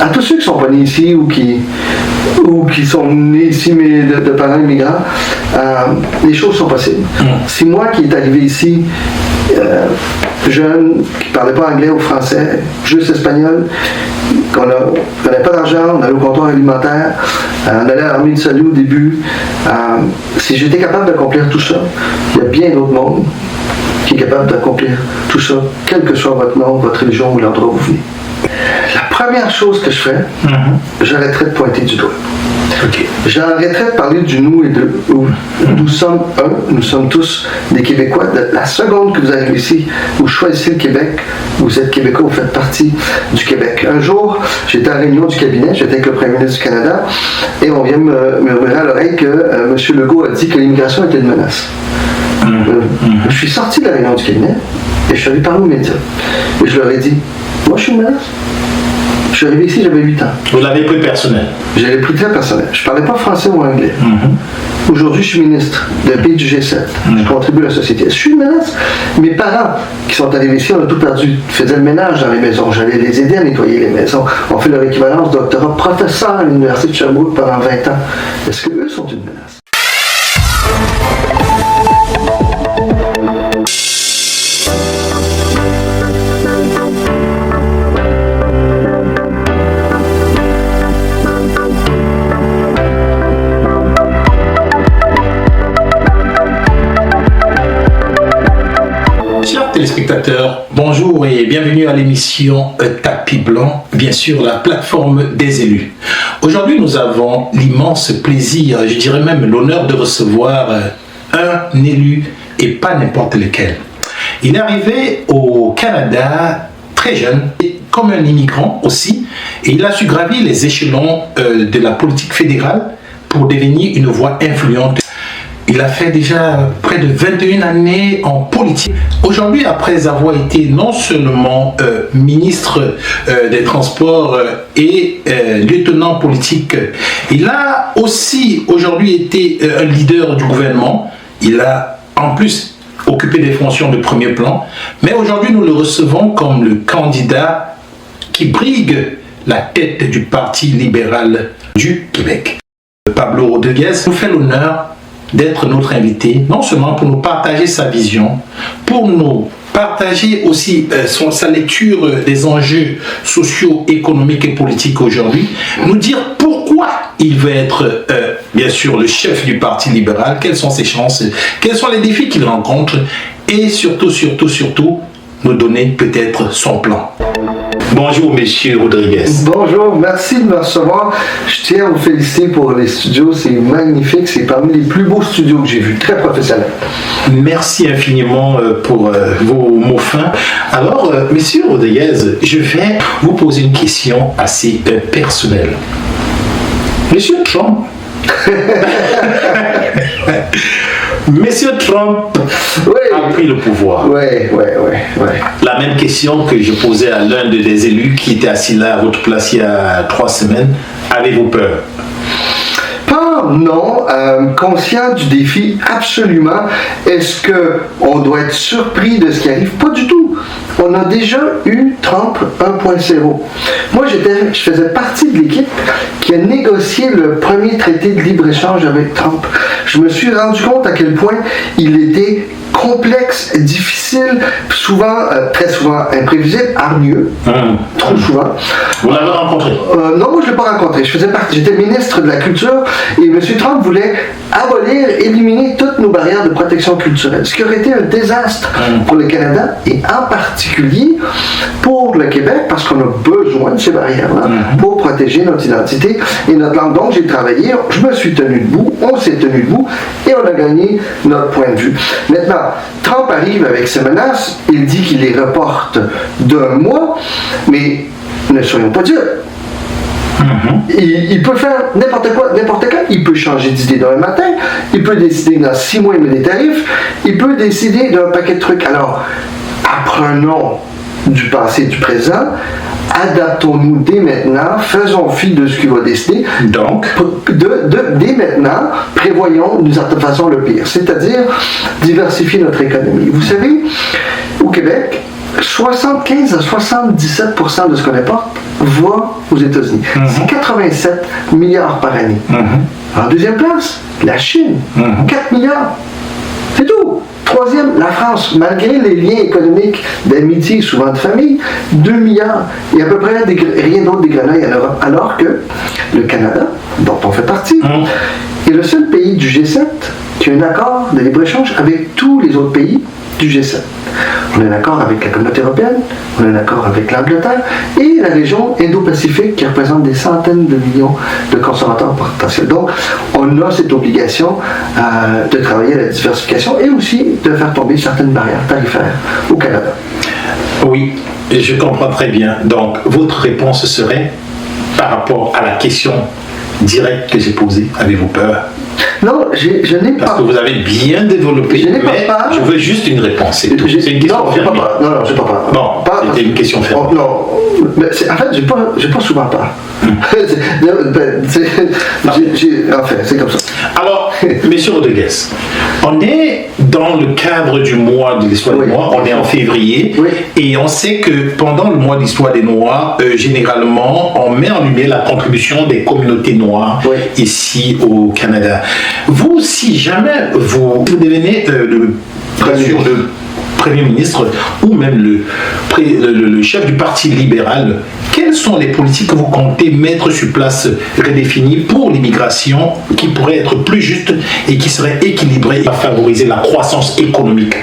à tous ceux qui sont pas nés ici ou qui sont nés ici mais de parents immigrants, les choses sont possibles. Si moi qui est arrivé ici, jeune, qui ne parlait pas anglais ou français, juste espagnol, qu'on n'avait pas d'argent, on allait au comptoir alimentaire, on allait à l'armée de salut au début, si j'étais capable d'accomplir tout ça, il y a bien d'autres mondes qui est capable d'accomplir tout ça, quel que soit votre nom, votre religion ou l'endroit où vous venez. La première chose que je fais, j'arrêterai de pointer du doigt. Okay. J'arrêterai de parler du nous et de où. Nous sommes un, nous sommes tous des Québécois. La seconde que vous arrivez ici, vous choisissez le Québec, vous êtes Québécois, vous faites partie du Québec. Un jour, j'étais à la réunion du cabinet, j'étais avec le Premier ministre du Canada, et on vient me murmurer à l'oreille que M. Legault a dit que l'immigration était une menace. Je suis sorti de la réunion du cabinet et je suis allé parler aux médias. Et je leur ai dit, moi je suis une menace. Je suis arrivé ici, j'avais 8 ans. Vous l'avez pris personnel? Je l'ai pris très personnel. Je ne parlais pas français ou anglais. Aujourd'hui, je suis ministre d'un pays du G7. Je contribue à la société. Je suis une menace. Mes parents qui sont arrivés ici, on a tout perdu. Ils faisaient le ménage dans les maisons. J'allais les aider à nettoyer les maisons. On fait leur équivalence doctorat professeur à l'Université de Sherbrooke pendant 20 ans. Est-ce qu'eux sont une menace? Téléspectateurs, bonjour et bienvenue à l'émission Tapis Blanc, bien sûr la plateforme des élus. Aujourd'hui, nous avons l'immense plaisir, je dirais même l'honneur de recevoir un élu et pas n'importe lequel. Il est arrivé au Canada très jeune, comme un immigrant aussi, et il a su gravir les échelons de la politique fédérale pour devenir une voix influente. Il a fait déjà près de 21 années en politique. Aujourd'hui, après avoir été non seulement ministre des Transports et lieutenant politique, il a aussi aujourd'hui été un leader du gouvernement. Il a en plus occupé des fonctions de premier plan. Mais aujourd'hui, nous le recevons comme le candidat qui brigue la tête du Parti libéral du Québec. Pablo Rodriguez nous fait l'honneur d'être notre invité, non seulement pour nous partager sa vision, pour nous partager aussi sa lecture des enjeux sociaux, économiques et politiques aujourd'hui, nous dire pourquoi il veut être, bien sûr, le chef du Parti libéral, quelles sont ses chances, quels sont les défis qu'il rencontre, et surtout, nous donner peut-être son plan. Bonjour, monsieur Rodriguez. Bonjour, merci de me recevoir. Je tiens à vous féliciter pour les studios, c'est magnifique, c'est parmi les plus beaux studios que j'ai vus, très professionnels. Merci infiniment pour vos mots fins. Alors, monsieur Rodriguez, je vais vous poser une question assez personnelle. Monsieur Trump Monsieur Trump a pris le pouvoir. Oui. La même question que je posais à l'un des élus qui était assis là à votre place il y a 3 semaines. Avez-vous peur? Non, conscient du défi, absolument. Est-ce qu'on doit être surpris de ce qui arrive? Pas du tout. On a déjà eu Trump 1.0. Moi, je faisais partie de l'équipe qui a négocié le premier traité de libre-échange avec Trump. Je me suis rendu compte à quel point il était complexe, difficile, souvent, très souvent imprévisible, hargneux, trop souvent. Vous l'avez rencontré? Non, moi je ne l'ai pas rencontré. J'étais ministre de la Culture et M. Trump voulait abolir, éliminer toutes nos barrières de protection culturelle, ce qui aurait été un désastre pour le Canada et en particulier pour le Québec parce qu'on a besoin de ces barrières-là pour protéger notre identité et notre langue. Donc j'ai travaillé, je me suis tenu debout, on s'est tenu debout et on a gagné notre point de vue. Maintenant, Trump arrive avec ses menaces, il dit qu'il les reporte d'1 mois, mais ne soyons pas durs. Il peut faire n'importe quoi, n'importe quand. Il peut changer d'idée d'un matin, il peut décider que dans 6 mois il met des tarifs, il peut décider d'un paquet de trucs. Alors, apprenons du passé et du présent, adaptons-nous dès maintenant, faisons fi de ce qu'il va décider. Donc, dès maintenant, prévoyons d'une certaine façon le pire, c'est-à-dire diversifier notre économie. Vous savez, au Québec, 75 à 77% de ce qu'on importe va aux États-Unis. C'est 87 milliards par année. En deuxième place, la Chine, 4 milliards. C'est tout. Troisième, la France, malgré les liens économiques d'amitié, souvent de famille, 2 milliards. Et à peu près rien d'autre d'égrenaille en Europe. Alors que le Canada, dont on fait partie, est le seul pays du G7 qui a un accord de libre-échange avec tous les autres pays du G7. On a un accord avec la communauté européenne, on a un accord avec l'Angleterre et la région Indo-Pacifique qui représente des centaines de millions de consommateurs potentiels. Donc, on a cette obligation de travailler à la diversification et aussi de faire tomber certaines barrières tarifaires au Canada. Oui, je comprends très bien. Donc, votre réponse serait par rapport à la question directe que j'ai posée. Avez-vous peur? Non, je n'ai pas. Parce que vous avez bien développé, mais je veux juste une réponse. C'est tout. C'est une question fermée. Non, j'ai pas peur. Bon, c'était une question fermée. Non, mais en fait, j'ai pas souvent peur. Enfin, c'est comme ça. Alors, Monsieur Rodriguez, on est dans le cadre du mois de l'histoire des Noirs, on est en février, et on sait que pendant le mois de l'histoire des Noirs, généralement, on met en lumière la contribution des communautés noires ici au Canada. Vous, si jamais vous devenez le Premier ministre ou même le chef du Parti libéral, quelles sont les politiques que vous comptez mettre sur place, redéfinies pour l'immigration, qui pourraient être plus justes et qui seraient équilibrées et favoriser la croissance économique?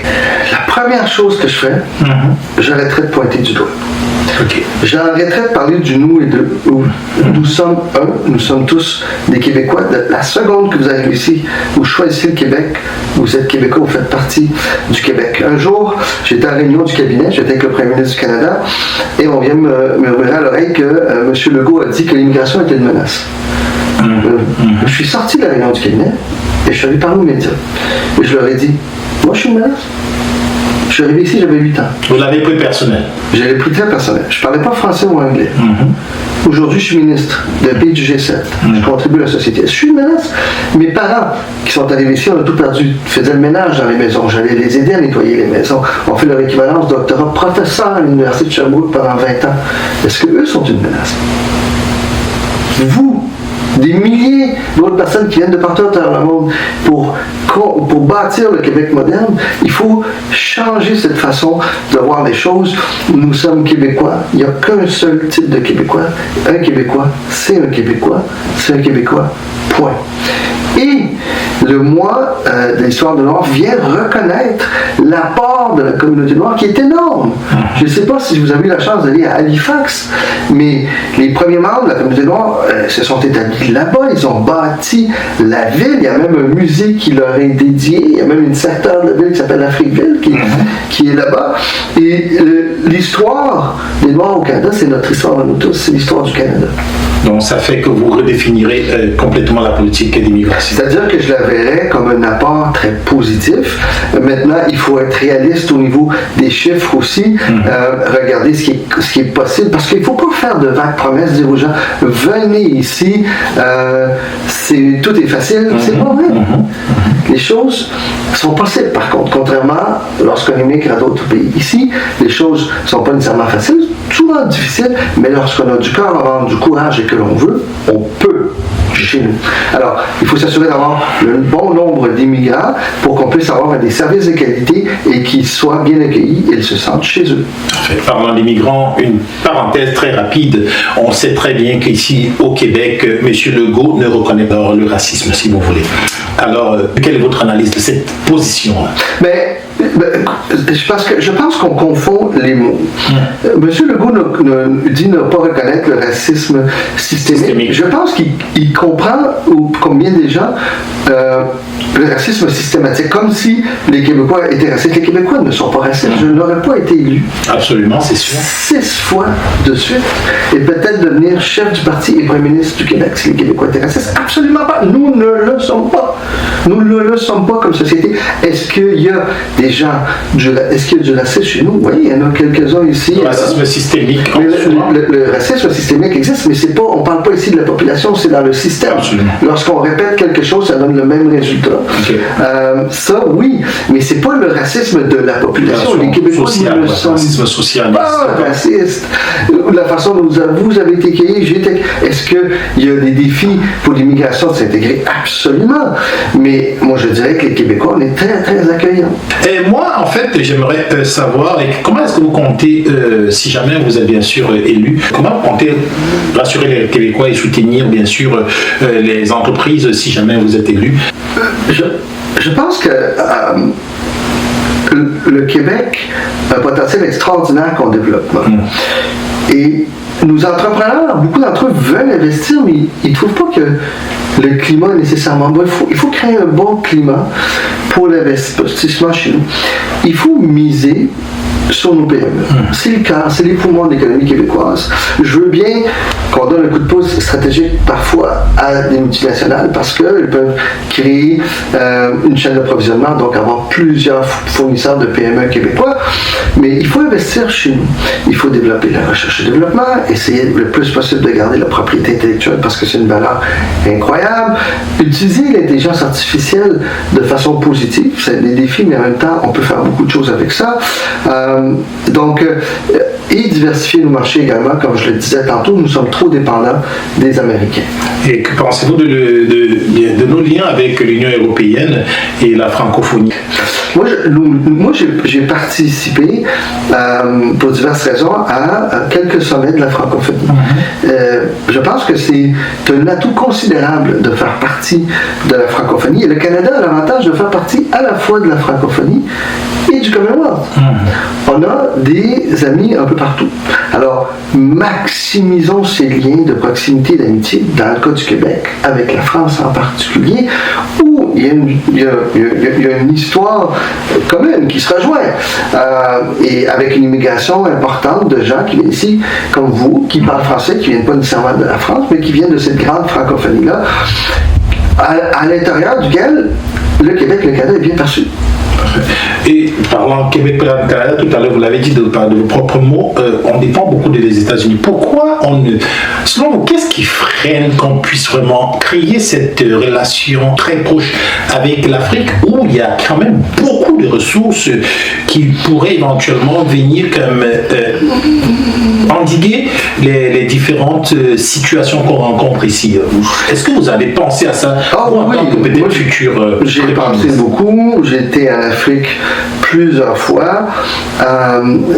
La première chose que je fais, j'arrêterai de pointer du doigt. J'arrêterai de parler du nous et de où. Nous sommes nous sommes tous des Québécois. La seconde que vous arrivez ici, vous choisissez le Québec, vous êtes Québécois, vous faites partie du Québec. Un jour, j'étais en réunion du cabinet, j'étais avec le Premier ministre du Canada, et on vient me murmurer à l'oreille que M. Legault a dit que l'immigration était une menace. Je suis sorti de la réunion du cabinet et je suis allé parler aux médias. Et je leur ai dit, moi je suis une menace. Je suis arrivé ici, j'avais 8 ans. Vous l'avez pris personnel? Je l'ai pris très personnel. Je ne parlais pas français ou anglais. Aujourd'hui, je suis ministre d'un pays du G7. Je contribue à la société. Je suis une menace. Mes parents qui sont arrivés ici, on a tout perdu. Je faisais le ménage dans les maisons. J'allais les aider à nettoyer les maisons. On fait leur équivalence doctorat professeur à l'Université de Sherbrooke pendant 20 ans. Est-ce qu'eux sont une menace? Vous, des milliers d'autres personnes qui viennent de partout à travers le monde pour bâtir le Québec moderne, il faut changer cette façon de voir les choses. Nous sommes Québécois. Il n'y a qu'un seul type de Québécois. Un Québécois, c'est un Québécois. C'est un Québécois. Point. Et le mois de l'histoire de Noir vient reconnaître l'apport de la communauté noire qui est énorme. Je ne sais pas si vous avez eu la chance d'aller à Halifax, mais les premiers membres de la communauté noire se sont établis là-bas, ils ont bâti la ville, il y a même un musée qui leur est dédié, il y a même une secteur de la ville qui s'appelle Afriqueville qui est là-bas. Et l'histoire des Noirs au Canada, c'est notre histoire à nous tous, c'est l'histoire du Canada. Donc ça fait que vous redéfinirez complètement la politique d'immigration. C'est-à-dire que je la verrais comme un apport très positif. Maintenant, il faut être réaliste au niveau des chiffres aussi, regarder ce qui est possible, parce qu'il ne faut pas faire de vagues promesses, dire aux gens, venez ici, tout est facile, c'est pas vrai. Les choses sont possibles par contre, contrairement lorsqu'on immigre à d'autres pays. Ici, les choses ne sont pas nécessairement faciles, souvent difficiles, mais lorsqu'on a du corps, du courage et que l'on veut, on peut chez nous. Alors, il faut s'assurer d'avoir le bon nombre d'immigrants pour qu'on puisse avoir des services de qualité et qu'ils soient bien accueillis et ils se sentent chez eux. Parlant des migrants, une parenthèse très rapide. On sait très bien qu'ici, au Québec, M. Legault ne reconnaît pas le racisme, si vous voulez. Alors, quelle est votre analyse de cette position-là? Je pense qu'on confond les mots. Monsieur Legault dit ne pas reconnaître le racisme systémique. Je pense qu'il comprend, comme bien des gens, le racisme systématique, comme si les Québécois étaient racistes. Les Québécois ne sont pas racistes. Je n'aurais pas été élu. Absolument, c'est sûr. 6 fois de suite. Et peut-être devenir chef du parti et premier ministre du Québec si les Québécois étaient racistes. Absolument pas. Nous ne le sommes pas. Nous ne le sommes pas comme société. Est-ce qu'il y a des des gens, est-ce qu'il y a du racisme chez nous? Oui, il y en a quelques-uns ici. Le racisme systémique. Le racisme systémique existe, mais c'est pas, on ne parle pas ici de la population, c'est dans le système. Absolument. Lorsqu'on répète quelque chose, ça donne le même résultat. Okay. Ça, oui, mais c'est pas le racisme de la population. Les Québécois social, racisme social. Pas raciste. La façon dont vous avez été accueillis, est-ce qu'il y a des défis pour l'immigration de s'intégrer? Absolument. Mais moi, je dirais que les Québécois, on est très, très accueillants. Et moi, en fait, j'aimerais savoir comment est-ce que vous comptez, si jamais vous êtes bien sûr élu, comment vous comptez rassurer les Québécois et soutenir bien sûr les entreprises si jamais vous êtes élu? Je pense que le Québec a un potentiel extraordinaire qu'on développe. Et nos entrepreneurs, beaucoup d'entre eux veulent investir, mais ils ne trouvent pas que le climat est nécessairement bon. Il faut créer un bon climat pour l'investissement chez nous. Il faut miser sur nos PME. C'est le cas, c'est les poumons de l'économie québécoise. Je veux bien qu'on donne un coup de pouce stratégique parfois à des multinationales parce qu'elles peuvent créer une chaîne d'approvisionnement, donc avoir plusieurs fournisseurs de PME québécois. Mais il faut investir chez nous. Il faut développer la recherche et développement, essayer le plus possible de garder la propriété intellectuelle parce que c'est une valeur incroyable. Utiliser l'intelligence artificielle de façon positive, c'est des défis, mais en même temps, on peut faire beaucoup de choses avec ça. Et diversifier nos marchés également, comme je le disais tantôt, nous sommes trop dépendants des Américains. Et que pensez-vous de nos liens avec l'Union européenne et la francophonie? Moi, j'ai participé, pour diverses raisons, à quelques sommets de la francophonie. Je pense que c'est un atout considérable de faire partie de la francophonie. Et le Canada a l'avantage de faire partie à la fois de la francophonie et du Commonwealth. On a des amis un peu partout. Alors, maximisons ces liens de proximité et d'amitié, dans le cas du Québec, avec la France en particulier, où il y a une histoire commune qui se rejoint, et avec une immigration importante de gens qui viennent ici, comme vous, qui parlent français, qui ne viennent pas nécessairement de la France, mais qui viennent de cette grande francophonie-là, à l'intérieur duquel le Québec et le Canada est bien perçu. Et parlant Québec et Canada, tout à l'heure vous l'avez dit de vos propres mots, on dépend beaucoup des États-Unis. Pourquoi selon vous, qu'est-ce qui freine qu'on puisse vraiment créer cette relation très proche avec l'Afrique où il y a quand même beaucoup de ressources qui pourraient éventuellement venir comme endiguer les différentes situations qu'on rencontre ici? Est-ce que vous avez pensé à ça en tant que peut-être futur? J'ai pensé beaucoup, j'étais en Afrique plusieurs fois,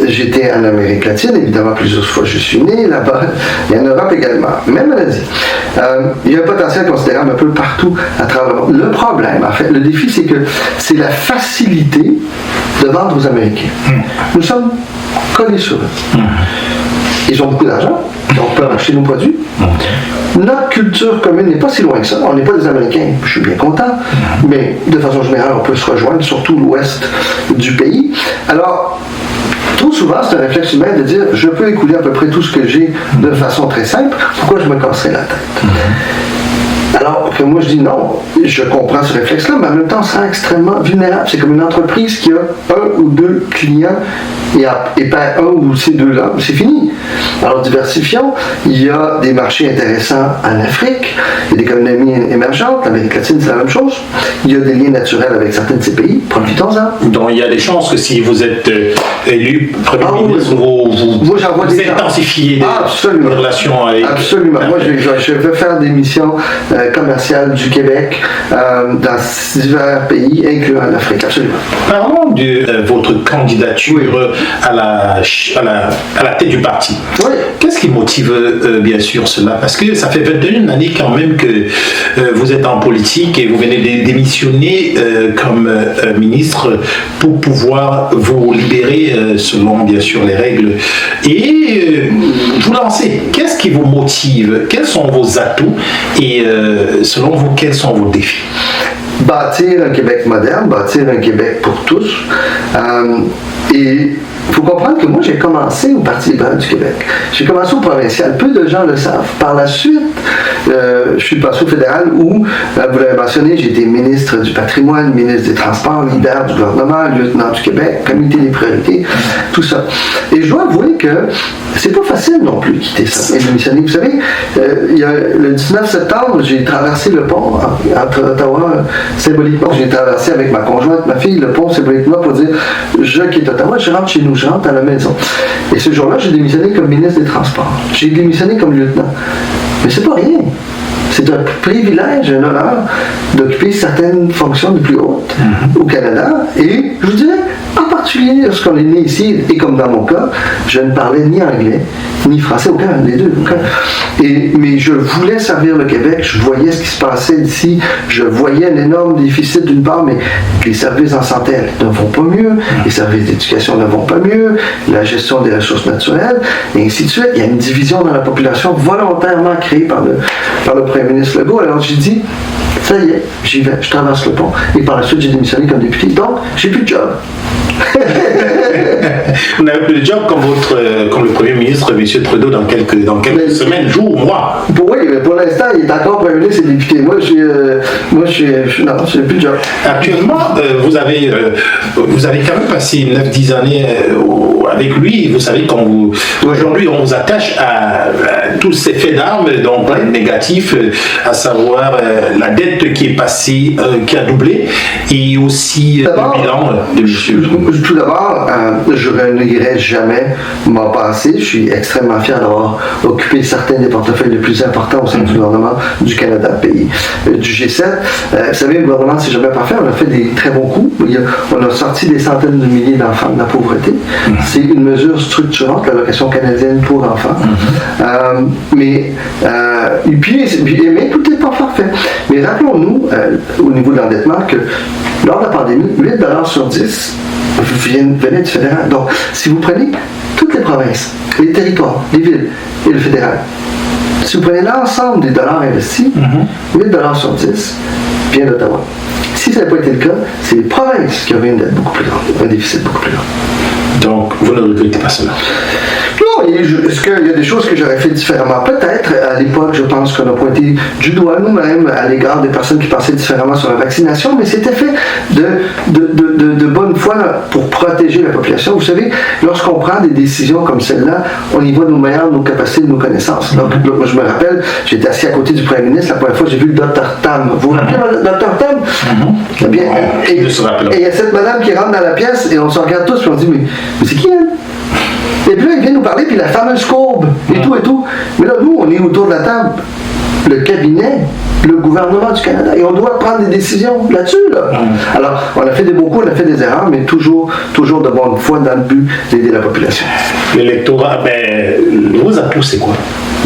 j'étais en Amérique latine, évidemment plusieurs fois je suis né là-bas, et en Europe également, même en Asie. Il y a un potentiel considérable un peu partout à travers le monde. Le problème, en fait, le défi, c'est que c'est la facilité de vendre aux Américains. Nous sommes collés sur eux. Ils ont beaucoup d'argent, donc on peut acheter nos produits. Notre culture commune n'est pas si loin que ça. On n'est pas des Américains, je suis bien content, mais de façon générale, on peut se rejoindre, surtout l'ouest du pays. Alors, trop souvent, c'est un réflexe humain de dire je peux écouler à peu près tout ce que j'ai de façon très simple, pourquoi je me casserais la tête? Alors que moi je dis non, je comprends ce réflexe-là, mais en même temps, c'est extrêmement vulnérable. C'est comme une entreprise qui a un ou deux clients et pas un ou ces deux-là, c'est fini. Alors diversifions, il y a des marchés intéressants en Afrique, il y a des économies émergentes, l'Amérique latine c'est la même chose, il y a des liens naturels avec certains de ces pays, profitons-en. Donc il y a des chances que si vous êtes élu Premier ministre, vous intensifiez les relations avec... Absolument, moi je veux faire des missions commerciale du Québec dans divers pays, incluant l'Afrique, absolument. Parlons de votre candidature à la tête du parti. Oui. Qu'est-ce qui motive bien sûr cela? Parce que ça fait 21 années quand même que vous êtes en politique et vous venez de démissionner comme ministre pour pouvoir vous libérer selon bien sûr les règles et vous lancer. Qu'est-ce qui vous motive? Quels sont vos atouts et selon vous, quels sont vos défis? Bâtir un Québec moderne, bâtir un Québec pour tous. Et Il faut comprendre que moi, j'ai commencé au Parti libéral du Québec. J'ai commencé au provincial. Peu de gens le savent. Par la suite, je suis passé au fédéral où, vous l'avez mentionné, j'ai été ministre du patrimoine, ministre des Transports, leader du gouvernement, lieutenant du Québec, comité des priorités, tout ça. Et je dois avouer que c'est pas facile non plus de quitter ça et de démissionner. Vous savez, le 19 septembre, j'ai traversé le pont entre Ottawa, symboliquement. J'ai traversé avec ma conjointe, ma fille, le pont symboliquement pour dire je quitte Ottawa, je rentre chez nous, je rentre à la maison. Et ce jour-là, j'ai démissionné comme ministre des Transports. J'ai démissionné comme lieutenant. Mais c'est pas rien. C'est un privilège, un honneur d'occuper certaines fonctions les plus hautes au Canada. Et je vous dirais, en particulier lorsqu'on est né ici, et comme dans mon cas, je ne parlais ni anglais, ni français, aucun des deux. Mais je voulais servir le Québec, je voyais ce qui se passait ici, je voyais un énorme déficit d'une part, mais les services en santé ne vont pas mieux, les services d'éducation ne vont pas mieux, la gestion des ressources naturelles, et ainsi de suite. Il y a une division dans la population volontairement créée par le Premier ministre Legault. Alors j'ai dit, ça y est, j'y vais, je traverse le pont. Et par la suite, j'ai démissionné comme député. Donc, j'ai plus de job. Vous n'avez plus de job comme le Premier ministre, M. Trudeau, dans quelques semaines, jours, mois. Oui, mais pour l'instant, il est encore Premier ministre et député. Moi, j'ai plus de job. Actuellement, vous avez quand même passé 9-10 années avec lui. Vous savez, aujourd'hui, on vous attache à tous ces faits d'armes, donc négatifs, à savoir la dette qui est passée, qui a doublé, et aussi le bilan de M. Tout d'abord, je ne renierai jamais mon passé. Je suis extrêmement fier d'avoir occupé certains des portefeuilles les plus importants au sein du gouvernement du Canada, pays du G7. Vous savez, le gouvernement ne s'est jamais parfait. On a fait des très bons coups. On a sorti des centaines de milliers d'enfants de la pauvreté. C'est une mesure structurante, l'allocation canadienne pour enfants. Mais tout n'est pas parfait. Mais rappelons-nous, au niveau de l'endettement, que lors de la pandémie, 8 $ sur 10 venaient du fédéral. Donc, si vous prenez toutes les provinces, les territoires, les villes et le fédéral, si vous prenez l'ensemble des dollars investis, 8 $ sur 10 vient d'Ottawa. Si ça n'avait pas été le cas, c'est les provinces qui avaient une dette beaucoup plus grande, un déficit beaucoup plus grand. Donc, vous ne regrettez pas cela? Non, est-ce qu'il y a des choses que j'aurais fait différemment? Peut-être. À l'époque, je pense qu'on a pointé du doigt nous-mêmes à l'égard des personnes qui pensaient différemment sur la vaccination, mais c'était fait de bonne foi pour protéger la population. Vous savez, lorsqu'on prend des décisions comme celle-là, on y voit nos meilleures, nos capacités, nos connaissances. Donc, moi, je me rappelle, j'étais assis à côté du Premier ministre la première fois que j'ai vu le Dr Tam. Vous vous rappelez le Dr Tam? Eh bien, et il y a cette madame qui rentre dans la pièce et on se regarde tous et on dit, mais c'est qui elle? Et puis là, il vient nous parler, puis la fameuse courbe, et tout. Mais là, nous, on est autour de la table. Le cabinet, le gouvernement du Canada, et on doit prendre des décisions là-dessus. Alors, on a fait des bons coups, on a fait des erreurs, mais toujours de bonne foi dans le but d'aider la population. L'électorat, vos atouts, c'est quoi?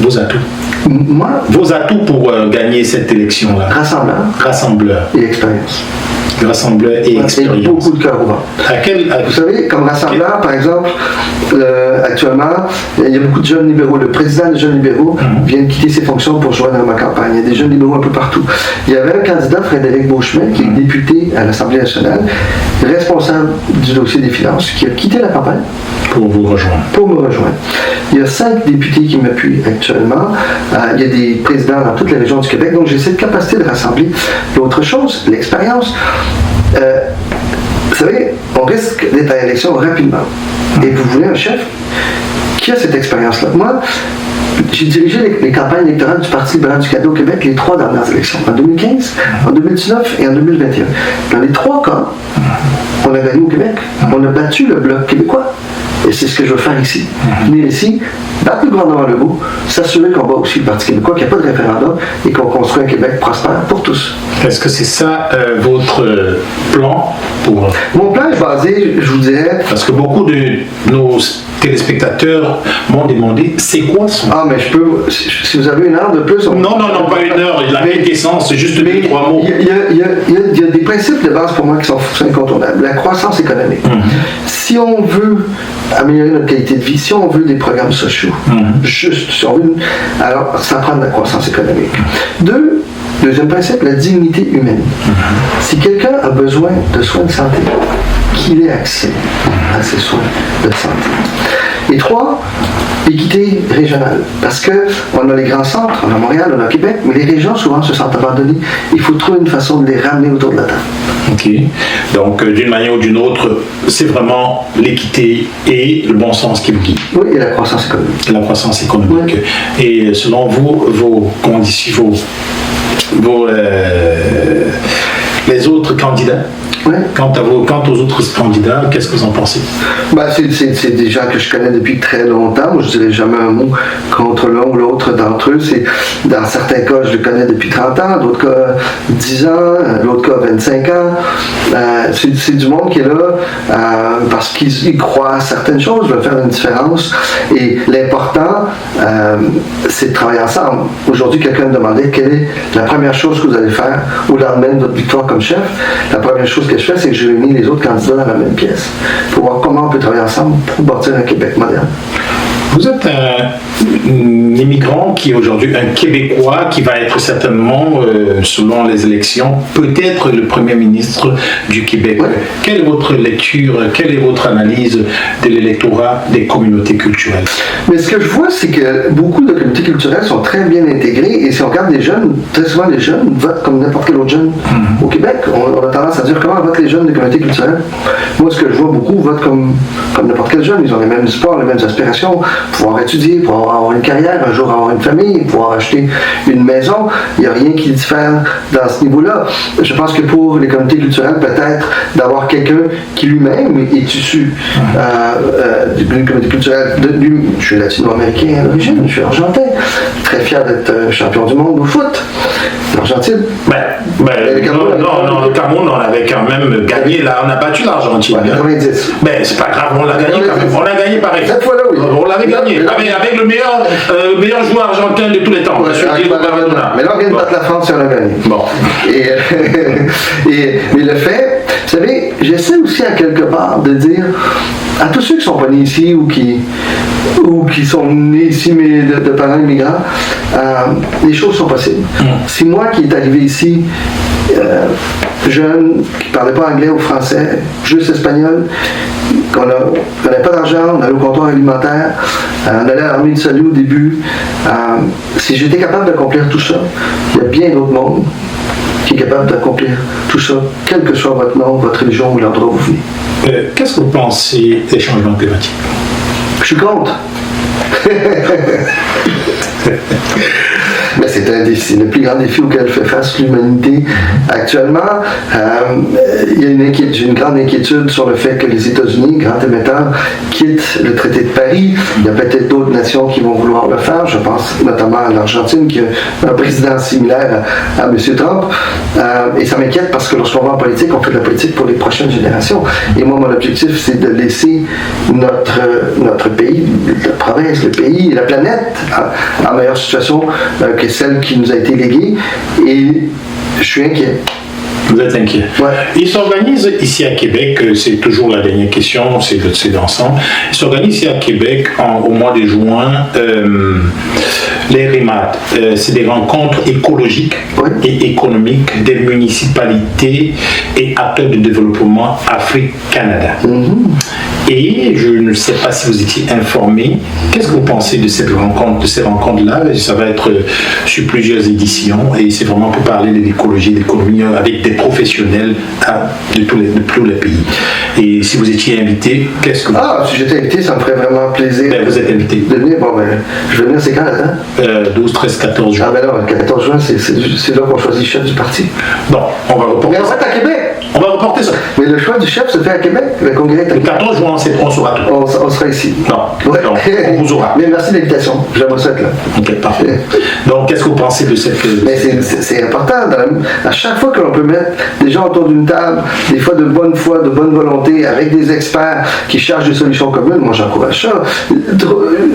Vos atouts? Moi? Vos atouts pour gagner cette élection-là? Rassembleur. Et expérience. Rassembleur et expérience. Et beaucoup de cœur au ventre. Vous savez, comme rassembleur, par exemple, actuellement, il y a beaucoup de jeunes libéraux. Le président des jeunes libéraux vient de quitter ses fonctions pour joindre ma campagne. Il y a des jeunes libéraux un peu partout. Il y avait un candidat, Frédéric Beauchemin, qui est député à l'Assemblée nationale, responsable du dossier des finances, qui a quitté la campagne. Pour vous rejoindre. Pour me rejoindre. Il y a 5 députés qui m'appuient actuellement. Il y a des présidents dans toutes les régions du Québec. Donc, j'ai cette capacité de rassembler. L'autre chose, l'expérience. Vous savez, on risque d'être à l'élection rapidement. Et vous voulez un chef qui a cette expérience-là. Moi, j'ai dirigé les campagnes électorales du Parti libéral du Canada au Québec les 3 dernières élections. En 2015, en 2019 et en 2021. Dans les 3 cas, on a gagné au Québec. On a battu le Bloc québécois. Et c'est ce que je veux faire ici. Venir ici, battre le gouvernement Legault, s'assurer qu'on bat aussi le Parti québécois, qu'il n'y a pas de référendum et qu'on construit un Québec prospère pour tous. Est-ce que c'est ça votre plan pour... Mon plan est basé, je vous dirais... Parce que beaucoup de nos téléspectateurs m'ont demandé, c'est quoi son... Ah, mais je peux... Si vous avez une heure de plus... Non, pas une heure. La quintessence, c'est juste 2-3 mots. Il y a des principes de base pour moi qui sont incontournables. La croissance économique. Si on veut améliorer notre qualité de vie, si on veut des programmes sociaux, juste, si on veut... Alors, ça prend de la croissance économique. 2, Deuxième principe, la dignité humaine. Si quelqu'un a besoin de soins de santé, qu'il ait accès à ces soins de santé. Et 3, équité régionale. Parce qu'on a les grands centres, on a Montréal, on a Québec, mais les régions souvent se sentent abandonnées. Il faut trouver une façon de les ramener autour de la table. Ok. Donc, d'une manière ou d'une autre, c'est vraiment l'équité et le bon sens qui vous guide. Oui, et la croissance économique. La croissance économique. Oui. Et selon vous, les autres candidats, ouais. Quant aux autres candidats, qu'est-ce que vous en pensez? C'est des gens que je connais depuis très longtemps. Moi, je dirais jamais un mot contre l'un ou l'autre d'entre eux. Dans certains cas, je le connais depuis 30 ans, d'autres cas 10 ans, l'autre cas 25 ans. C'est du monde qui est là parce qu'ils croient à certaines choses, veulent faire une différence. Et l'important, c'est de travailler ensemble. Aujourd'hui, quelqu'un me demandait quelle est la première chose que vous allez faire au lendemain de votre victoire comme chef. La première chose que je fais, c'est que je réunis les autres candidats dans la même pièce pour voir comment on peut travailler ensemble pour bâtir un Québec moderne. Vous êtes un immigrant qui est aujourd'hui un Québécois qui va être certainement, selon les élections, peut-être le Premier ministre du Québec. Ouais. Quelle est votre lecture, quelle est votre analyse de l'électorat des communautés culturelles? Mais ce que je vois, c'est que beaucoup de communautés culturelles sont très bien intégrées et si on regarde les jeunes, très souvent les jeunes votent comme n'importe quel autre jeune au Québec. On a tendance à dire comment votent les jeunes des communautés culturelles. Moi, ce que je vois, beaucoup votent comme n'importe quel jeune. Ils ont les mêmes espoirs, les mêmes aspirations. Pouvoir étudier, pouvoir avoir une carrière, un jour avoir une famille, pouvoir acheter une maison. Il n'y a rien qui diffère dans ce niveau-là. Je pense que pour les communautés culturelles, peut-être d'avoir quelqu'un qui lui-même est issu d'une communauté culturelle. Je suis latino-américain à l'origine, je suis argentin. Très fier d'être champion du monde au foot. L'Argentine. Le Cameroun, on avait quand même gagné. Là, on a battu l'Argentine. Ouais, 90. Mais c'est pas grave, on l'a gagné quand même. On l'a gagné pareil. Cette fois-là, oui. On l'avait gagné. Avec le meilleur joueur argentin de tous les temps. Ouais, mais là, on vient de battre la France et on a gagné. Bon. Mais le fait, vous savez, j'essaie aussi à quelque part de dire à tous ceux qui sont pas nés ici ou qui sont nés ici mais de parents immigrants, les choses sont possibles. Si moi qui est arrivé ici, jeune, qui ne parlait pas anglais ou français, juste espagnol, qu'on n'avait pas d'argent, on allait au comptoir alimentaire, on allait à l'armée du salut au début, si j'étais capable d'accomplir tout ça, il y a bien d'autres mondes qui est capable d'accomplir tout ça, quel que soit votre nom, votre religion ou l'endroit où vous vivez. Qu'est-ce que vous pensez des changements climatiques? Je suis contre. Mais c'est un défi, le plus grand défi auquel fait face l'humanité actuellement. Il y a j'ai une grande inquiétude sur le fait que les États-Unis, grand émetteur, quittent le traité de Paris. Il y a peut-être d'autres nations qui vont vouloir le faire. Je pense notamment à l'Argentine, qui a un président similaire à M. Trump. Et ça m'inquiète parce que lorsqu'on va en politique, on fait de la politique pour les prochaines générations. Et moi, mon objectif, c'est de laisser notre pays, la province, le pays et la planète en meilleure situation que celle qui nous a été léguée, et je suis inquiet. Vous êtes inquiet. Ouais. Il s'organise ici à Québec, c'est toujours la dernière question, c'est d'ensemble. Il s'organise ici à Québec au mois de juin les REMAD. C'est des rencontres écologiques et économiques des municipalités et acteurs de développement Afrique-Canada. Et je ne sais pas si vous étiez informé. Qu'est-ce que vous pensez de ces rencontres-là? Ça va être sur plusieurs éditions et c'est vraiment pour parler de l'écologie, de l'économie avec des professionnels de tous les pays. Et si vous étiez invité, qu'est-ce que vous... si j'étais invité, ça me ferait vraiment plaisir. Vous êtes invité. De venir, je vais venir, c'est quand là-dedans? 12, 13, 14 juin. Ah ben non, le 14 juin, c'est là qu'on choisit le chef du parti. Non, on va reporter. Mais on va être à Québec. On va reporter ça. Mais le choix du chef se fait à Québec, le congrès est à Québec. Le 14 juin, on sera tout. On sera ici. Non, ouais. Non, on vous aura. Mais merci de l'invitation, j'aimerais ça être là. Ok, parfait. Donc, qu'est-ce que vous pensez de cette... Mais c'est important. À chaque fois que l'on peut mettre des gens autour d'une table, des fois de bonne foi, de bonne volonté, avec des experts qui cherchent des solutions communes, moi j'encourage ça.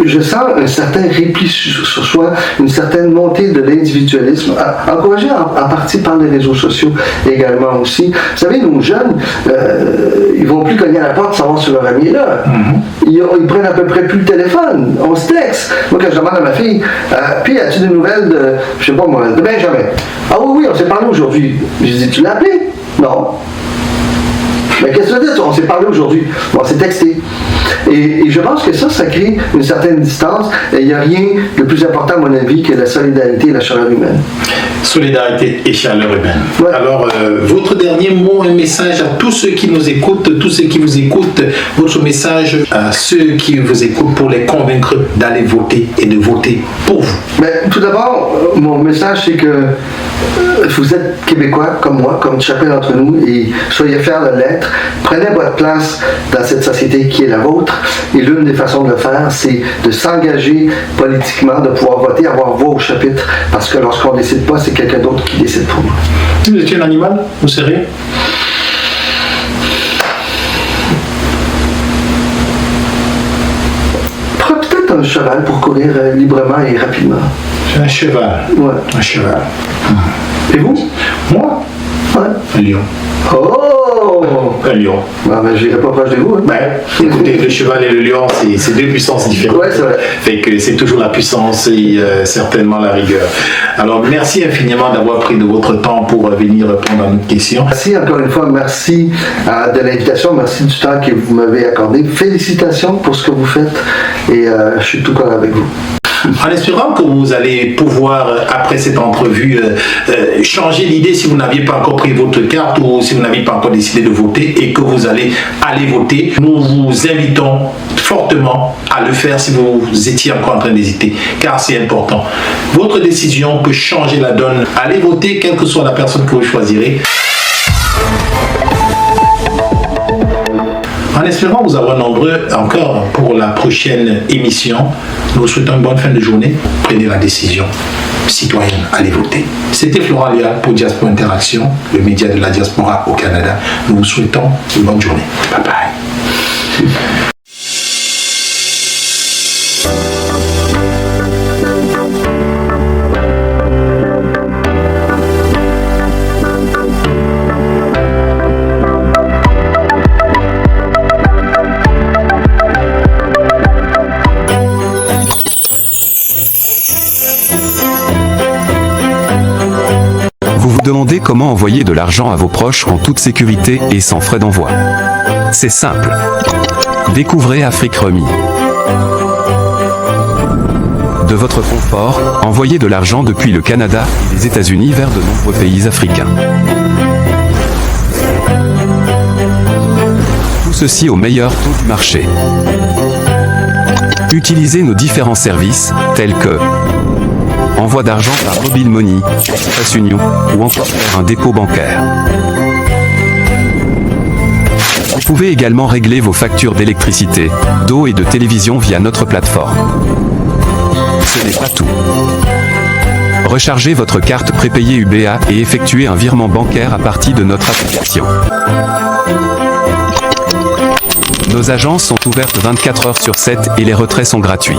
Je sens un certain repli sur soi, une certaine montée de l'individualisme, encouragé en partie par les réseaux sociaux également aussi. Vous savez, nos jeunes, ils vont plus cogner à la porte savoir si leur ami est là. Ils prennent à peu près plus le téléphone. On se texte. Moi, quand je demande à ma fille, puis as-tu des nouvelles de, je sais pas moi, de Benjamin? Ah oui, on s'est parlé aujourd'hui. Je dis, tu l'as appelé? Non. Mais qu'est-ce que ça veut dire? On s'est parlé aujourd'hui. Bon, on s'est texté. Et je pense que ça crée une certaine distance. Et il n'y a rien de plus important, à mon avis, que la solidarité et la chaleur humaine. Solidarité et chaleur humaine. Ouais. Alors, votre dernier mot, un message à tous ceux qui nous écoutent, tous ceux qui vous écoutent, votre message à ceux qui vous écoutent pour les convaincre d'aller voter et de voter pour vous. Mais tout d'abord, mon message, c'est que vous êtes Québécois comme moi, comme chacun d'entre nous, et soyez fiers de l'être. Prenez votre place dans cette société qui est la vôtre. Et l'une des façons de le faire, c'est de s'engager politiquement, de pouvoir voter, avoir voix au chapitre. Parce que lorsqu'on ne décide pas, c'est quelqu'un d'autre qui décide pour nous. Si vous étiez un animal, vous seriez? Peut-être un cheval pour courir librement et rapidement. Un cheval. Ouais. Un cheval. Et vous? Moi? Ouais. Un lion. Oh! Un lion. Ah, ben, j'irai pas proche de vous. Hein. Ouais. Écoutez, le cheval et le lion, c'est deux puissances différentes. Ouais, c'est vrai. Fait que c'est toujours la puissance et certainement la rigueur. Alors, merci infiniment d'avoir pris de votre temps pour venir répondre à notre question. Merci encore une fois, merci de l'invitation, merci du temps que vous m'avez accordé. Félicitations pour ce que vous faites et je suis tout cœur avec vous. En espérant que vous allez pouvoir, après cette entrevue, changer l'idée si vous n'aviez pas encore pris votre carte ou si vous n'avez pas encore décidé de voter et que vous allez aller voter. Nous vous invitons fortement à le faire si vous étiez encore en train d'hésiter, car c'est important. Votre décision peut changer la donne. Allez voter, quelle que soit la personne que vous choisirez. En espérant vous avoir nombreux encore pour la prochaine émission, nous vous souhaitons une bonne fin de journée. Prenez la décision citoyenne, allez voter. C'était Florent Léal pour Diaspora Interaction, le média de la diaspora au Canada. Nous vous souhaitons une bonne journée. Bye bye. Demandez comment envoyer de l'argent à vos proches en toute sécurité et sans frais d'envoi. C'est simple. Découvrez Afrique Remi. De votre confort, envoyez de l'argent depuis le Canada et les États-Unis vers de nombreux pays africains. Tout ceci au meilleur taux du marché. Utilisez nos différents services, tels que envoi d'argent par Mobile Money, Express Union ou encore faire un dépôt bancaire. Vous pouvez également régler vos factures d'électricité, d'eau et de télévision via notre plateforme. Ce n'est pas tout. Rechargez votre carte prépayée UBA et effectuez un virement bancaire à partir de notre application. Nos agences sont ouvertes 24 heures sur 7 et les retraits sont gratuits.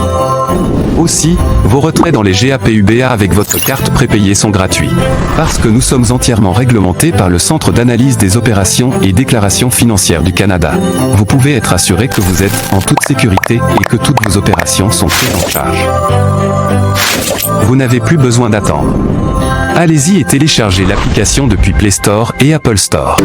Aussi, vos retraits dans les GAP UBA avec votre carte prépayée sont gratuits. Parce que nous sommes entièrement réglementés par le Centre d'analyse des opérations et déclarations financières du Canada. Vous pouvez être assuré que vous êtes en toute sécurité et que toutes vos opérations sont prises en charge. Vous n'avez plus besoin d'attendre. Allez-y et téléchargez l'application depuis Play Store et Apple Store.